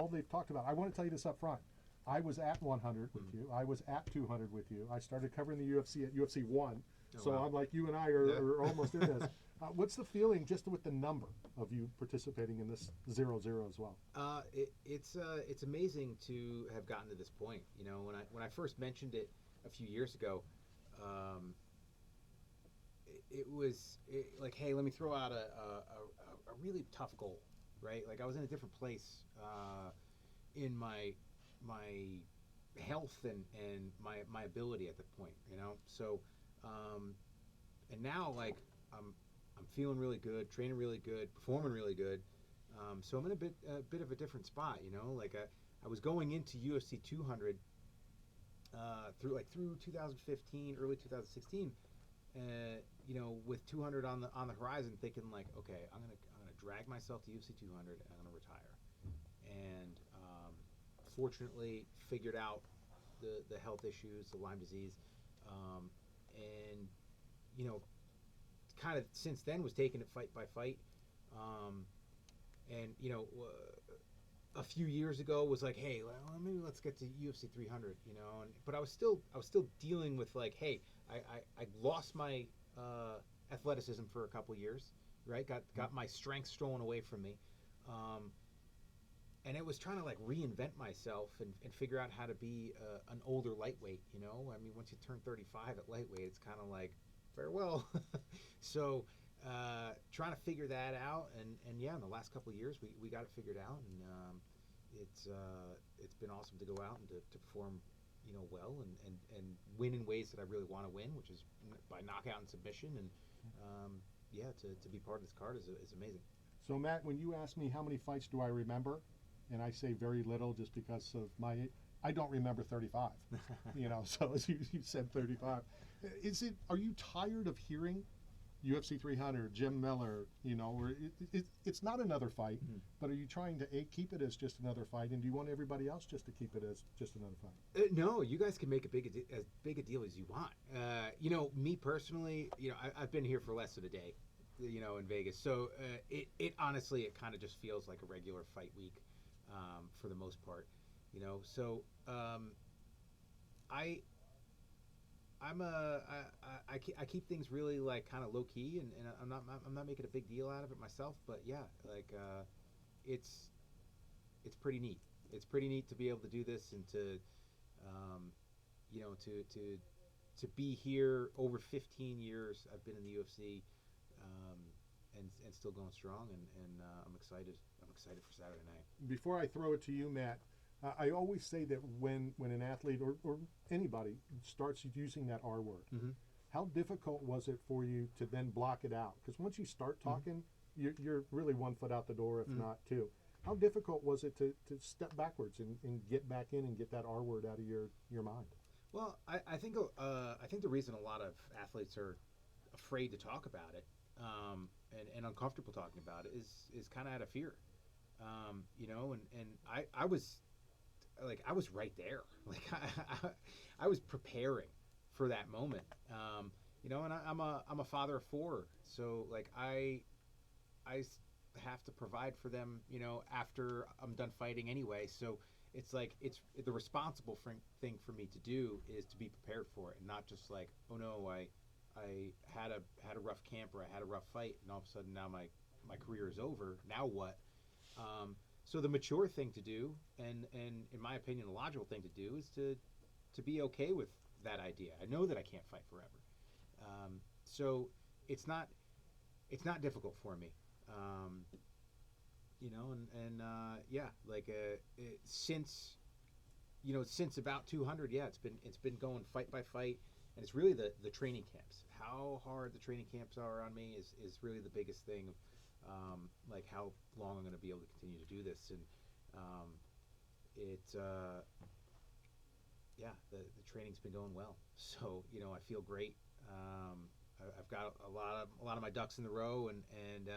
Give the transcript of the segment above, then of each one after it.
all they've talked about. I want to tell you this up front. I was at 100 with you. I was at 200 with you. I started covering the UFC at UFC 1. So wow. I'm like, you and I are almost in this. What's the feeling just with the number of you participating in this 0-0 as well? It's amazing to have gotten to this point. You know, when I first mentioned it a few years ago, it was like, hey, let me throw out a really tough goal, right? Like I was in a different place in my health and my ability at the point, you know. So and now like I'm feeling really good, training really good, performing really good. So I'm in a bit of a different spot, you know. Like I was going into UFC 200 through 2015, early 2016. You know, with 200 on the horizon, thinking like, okay, I'm gonna drag myself to UFC 200 and I'm gonna retire. And fortunately, figured out the health issues, the Lyme disease, and you know, kind of since then was taking it fight by fight. And you know, a few years ago was like, hey, well, maybe let's get to UFC 300, you know. But I was still dealing with like, hey, I lost my athleticism for a couple years, right? Got my strength stolen away from me, and it was trying to like reinvent myself and figure out how to be an older lightweight, you know. I mean, once you turn 35 at lightweight, it's kind of like farewell. So trying to figure that out, and yeah, in the last couple of years we got it figured out, and it's been awesome to go out and to perform, you know, well and win in ways that I really want to win, which is by knockout and submission, and yeah, to be part of this card is amazing. So Matt, when you ask me how many fights do I remember, and I say very little just because of I don't remember 35. You know, so as you said 35. Are you tired of hearing UFC 300, Jim Miller, you know, or it's not another fight, but are you trying to keep it as just another fight, and do you want everybody else just to keep it as just another fight? No, you guys can make as big a deal as you want. You know, me personally, you know, I've been here for less than a day, you know, in Vegas, so it honestly, it kind of just feels like a regular fight week for the most part, you know. So I keep things really like kind of low key, and I'm not making a big deal out of it myself. But yeah, like it's pretty neat. It's pretty neat to be able to do this and to you know, to be here over 15 years. I've been in the UFC and still going strong, and I'm excited. I'm excited for Saturday night. Before I throw it to you, Matt, I always say that when an athlete or anybody starts using that R word, how difficult was it for you to then block it out? Because once you start talking, you're really 1 foot out the door, if not two. How difficult was it to step backwards and get back in and get that R word out of your mind? Well, I think the reason a lot of athletes are afraid to talk about it and uncomfortable talking about it is kind of out of fear, you know. And I was like, I was right there. Like I was preparing for that moment, you know. And I'm a father of 4, so like I have to provide for them, you know, after I'm done fighting anyway. So it's like it's the responsible thing for me to do is to be prepared for it, and not just like, oh no, I had a rough camp or I had a rough fight, and all of a sudden now my career is over. Now what? So the mature thing to do, and in my opinion, the logical thing to do, is to be okay with that idea. I know that I can't fight forever, so it's not difficult for me, you know. And yeah, like since about 200, yeah, it's been going fight by fight, and it's really the training camps. How hard the training camps are on me is really the biggest thing. Like how long I'm going to be able to continue to do this, and yeah, the training's been going well. So you know, I feel great. I've got a lot of my ducks in the row, and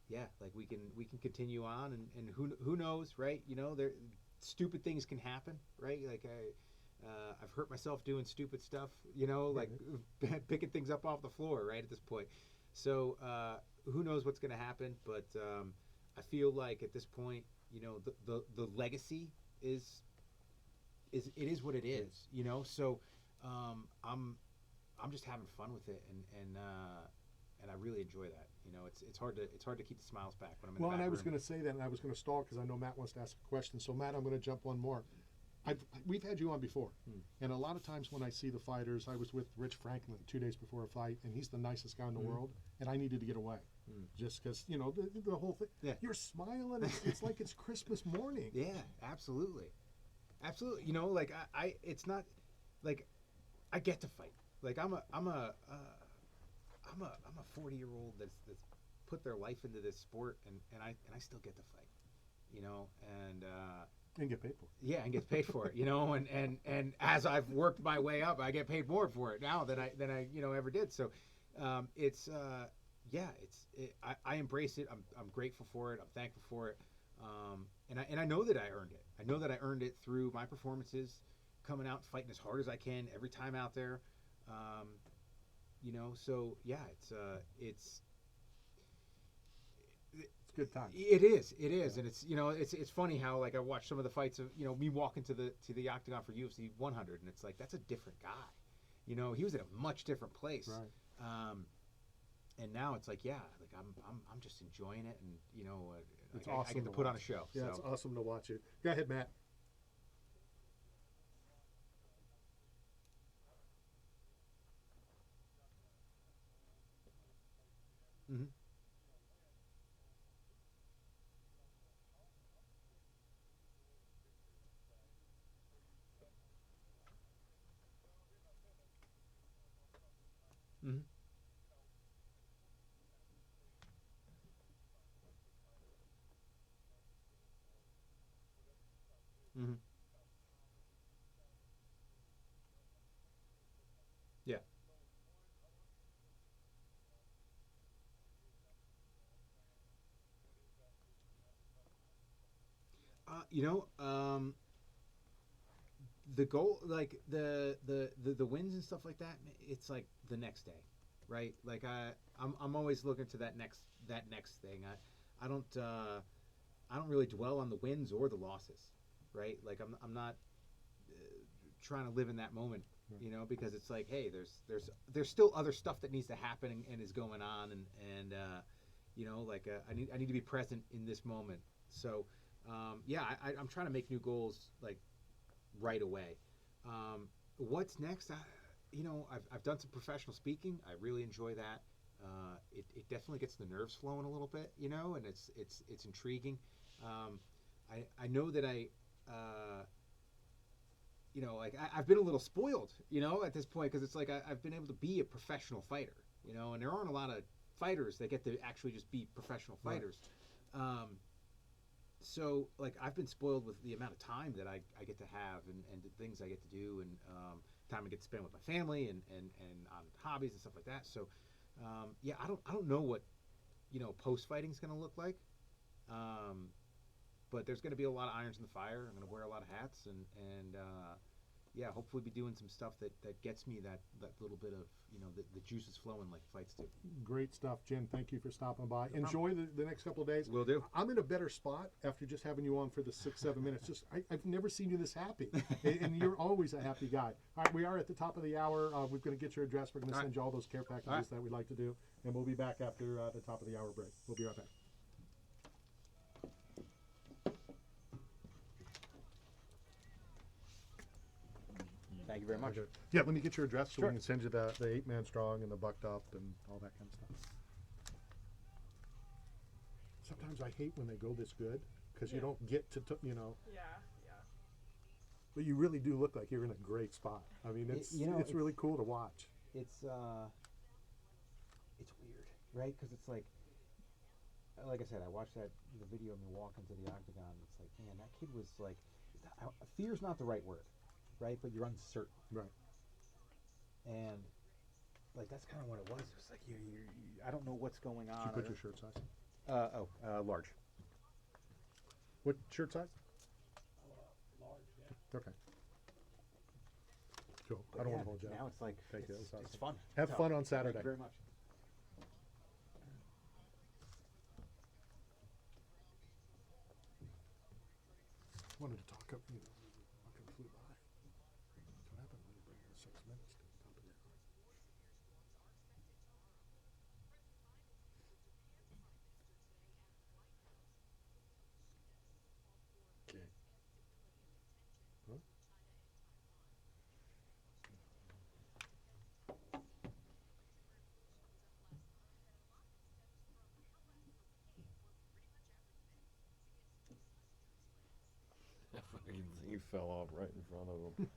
yeah, like we can continue on, and who knows, right? You know, there stupid things can happen, right? Like I've hurt myself doing stupid stuff, you know, like picking things up off the floor, right, at this point. So who knows what's going to happen, but I feel like at this point, you know, the legacy is it is what it is, you know. So I'm just having fun with it, and I really enjoy that. You know, it's hard to keep the smiles back when I'm in Well, the and back I was room. going to say that, and I was going to stall because I know Matt wants to ask a question. So, Matt, I'm going to jump one more. We've had you on before, and a lot of times when I see the fighters, I was with Rich Franklin 2 days before a fight, and he's the nicest guy in the world, and I needed to get away, just because, you know, the whole thing. Yeah. You're smiling. It's like it's Christmas morning. Yeah, absolutely, absolutely. You know, like it's not like I get to fight. Like I'm a 40-year-old that's put their life into this sport, and I still get to fight. You know, And get paid for it. yeah, and get paid for it. You know, and as I've worked my way up, I get paid more for it now than I you know ever did. So yeah, I embrace it. I'm grateful for it. I'm thankful for it. And I know that I earned it. I know that I earned it through my performances, coming out fighting as hard as I can every time out there. You know, so yeah, it's It's a good time. it is, Yeah. and it's, you know, it's funny how, like, I watched some of the fights of, you know, me walking to the octagon for UFC 100, and it's like that's a different guy. You know, he was in a much different place. Right. And now it's like, yeah, like I'm just enjoying it, and you know, It's I awesome get to to put on a watch. show. Yeah, So. it's awesome to watch it. Go ahead, Matt. Mm-hmm. Mm-hmm. Mm-hmm. Yeah. You know, the goal, like the wins and stuff like that, it's like the next day, right? Like I'm always looking to that next thing. I don't really dwell on the wins or the losses, right? Like I'm not trying to live in that moment, you know, because it's like, hey, there's still other stuff that needs to happen and is going on, and you know, like I need to be present in this moment. So yeah, I'm trying to make new goals like right away. What's next? You know, I've done some professional speaking. I really enjoy that. It definitely gets the nerves flowing a little bit, you know, and it's intriguing. Um, I know that you know, like I've been a little spoiled, you know, at this point, because it's like I've been able to be a professional fighter, you know, and there aren't a lot of fighters that get to actually just be professional fighters. Right. So like I've been spoiled with the amount of time that I get to have, and the things I get to do, and time I get to spend with my family, and on hobbies and stuff like that. So yeah, I don't know what, you know, post fighting is going to look like. Um, but there's going to be a lot of irons in the fire. I'm going to wear a lot of hats, and yeah, hopefully be doing some stuff that gets me that little bit of, you know, the juices flowing like fights do. Great stuff, Jim. Thank you for stopping by. No Enjoy the next couple of days. Will do. I'm in a better spot after just having you on for the 6-7 minutes. Just I've never seen you this happy, and you're always a happy guy. All right, we are at the top of the hour. We're going to get your address. We're going to send you all those care packages that we'd like to do, and we'll be back after the top of the hour break. We'll be right back. Thank you very much. Yeah, let me get your address so Sure. we can send you the 8-man strong and the bucked up and all that kind of stuff. Sometimes I hate when they go this good because you don't get to, you know. Yeah, yeah. But you really do look like you're in a great spot. I mean, You know, it's really cool to watch. It's weird, right? Because it's like I said, I watched the video of me walking to the octagon. It's like, man, that kid was like, fear's not the right word, right? But you're uncertain, Right. and like that's kind of what it was. It was like you I don't know what's going on. Did you put your shirt size? Large. What shirt size? Large, yeah. Okay. Cool. I don't want to hold you Now up. it's like Thank you. it's, That was it's awesome. fun. Have So, fun on Thank Saturday. you very much. Wanted to talk up, fucking flew by. That's what happened when you bring her 6 minutes to the top of the hour. Okay. Huh? You fell off right in front of him.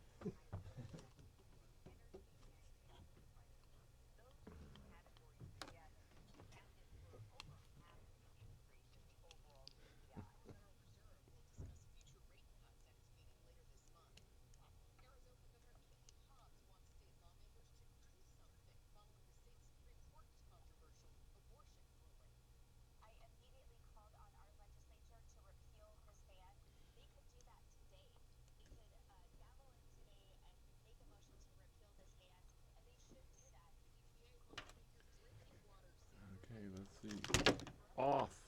Okay, let's see. Off.